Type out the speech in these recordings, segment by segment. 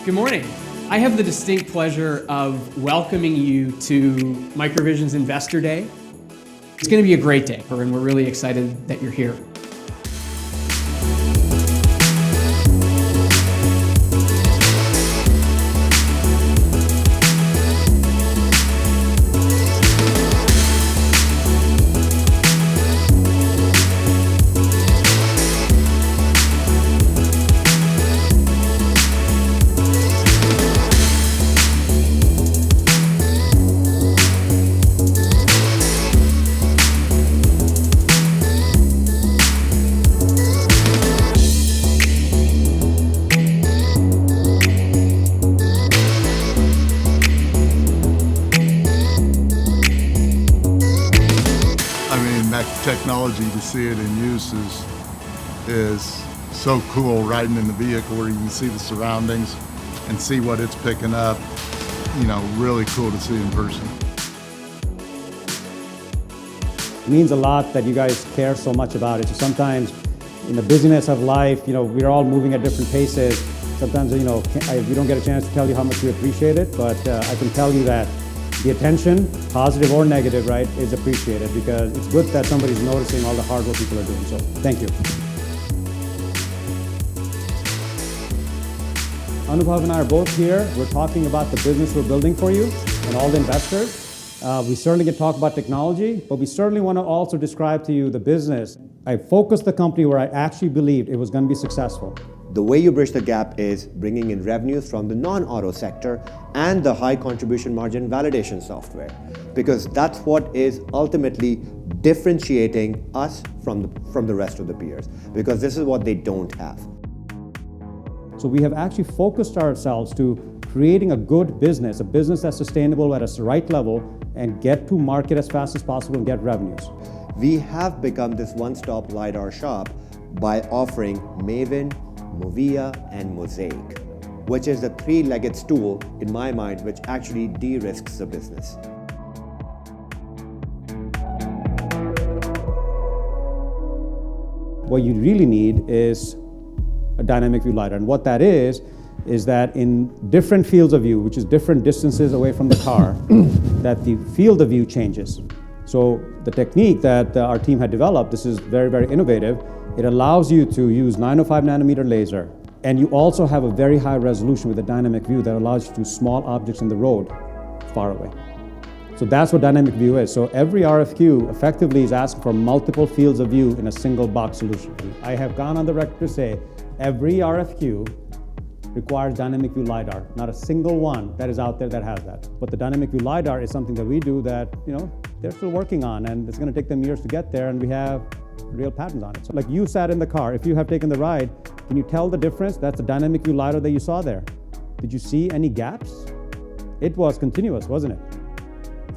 Good morning. I have the distinct pleasure of welcoming you to MicroVision's Investor Day. It's going to be a great day, and we're really excited that you're here. Technology to see it in use is so cool. Riding in the vehicle where you can see the surroundings and see what it's picking up, really cool to see in person. It means a lot that you guys care so much about it. So sometimes in the busyness of life, we're all moving at different paces. Sometimes, we don't get a chance to tell you how much we appreciate it, but I can tell you that the attention, positive or negative, right, is appreciated because it's good that somebody's noticing all the hard work people are doing. So thank you. Anubhav and I are both here. We're talking about the business we're building for you and all the investors. We certainly can talk about technology, but we certainly want to also describe to you the business. I focused the company where I actually believed it was going to be successful. The way you bridge the gap is bringing in revenues from the non-auto sector and the high contribution margin validation software, because that's what is ultimately differentiating us from the rest of the peers, because this is what they don't have. So we have actually focused ourselves to creating a good business, a business that's sustainable at a right level and get to market as fast as possible and get revenues. We have become this one-stop Lidar shop by offering Maven, Movia, and Mosaic, which is the three-legged stool, in my mind, which actually de-risks the business. What you really need is a dynamic view LiDAR. And what that is that in different fields of view, which is different distances away from the car, that the field of view changes. So the technique that our team had developed, this is very, very innovative. It allows you to use 905 nanometer laser, and you also have a very high resolution with a dynamic view that allows you to small objects in the road far away. So that's what dynamic view is. So every RFQ effectively is asking for multiple fields of view in a single box solution. I have gone on the record to say every RFQ requires dynamic view LiDAR, not a single one that is out there that has that. But the dynamic view LiDAR is something that we do that, they're still working on, and it's going to take them years to get there, and we have real patents on it. So like you sat in the car, if you have taken the ride, can you tell the difference? That's the dynamic view LiDAR that you saw there. Did you see any gaps? It was continuous, wasn't it?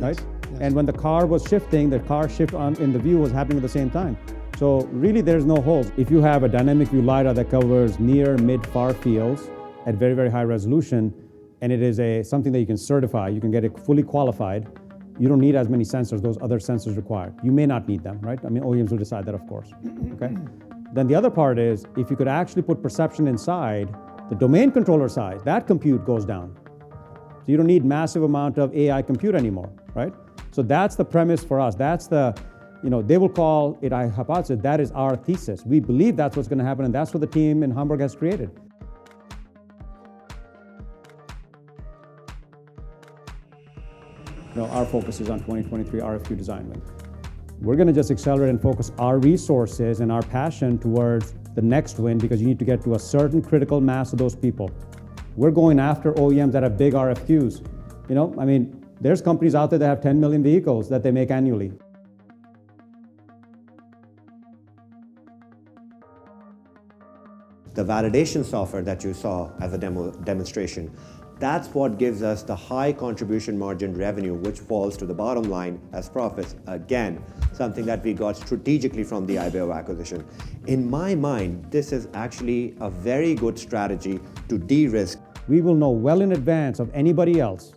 Right? Yes. And when the car was shifting, the car shift in the view was happening at the same time. So really there's no holes. If you have a dynamic view LiDAR that covers near, mid, far fields at very, very high resolution, and it is something that you can certify, you can get it fully qualified, you don't need as many sensors, those other sensors required. You may not need them, right? I mean, OEMs will decide that, of course, okay? Then the other part is, if you could actually put perception inside, the domain controller side, that compute goes down. So you don't need massive amount of AI compute anymore, right? So that's the premise for us. That's the, they will call it a hypothesis. That is our thesis. We believe that's what's gonna happen, and that's what the team in Hamburg has created. Our focus is on 2023 RFQ design win. We're going to just accelerate and focus our resources and our passion towards the next win, because you need to get to a certain critical mass of those people. We're going after OEMs that have big RFQs. There's companies out there that have 10 million vehicles that they make annually. The validation software that you saw as a demonstration, that's what gives us the high contribution margin revenue, which falls to the bottom line as profits. Again, something that we got strategically from the IBO acquisition. In my mind, this is actually a very good strategy to de-risk. We will know well in advance of anybody else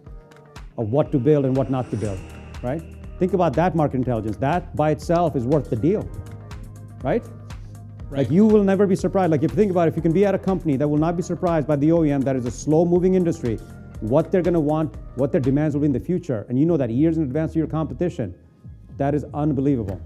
of what to build and what not to build, right? Think about that market intelligence. That by itself is worth the deal, right? Like you will never be surprised. Like if you think about it, if you can be at a company that will not be surprised by the OEM, that is a slow moving industry, what they're gonna want, what their demands will be in the future, and you know that years in advance of your competition, that is unbelievable.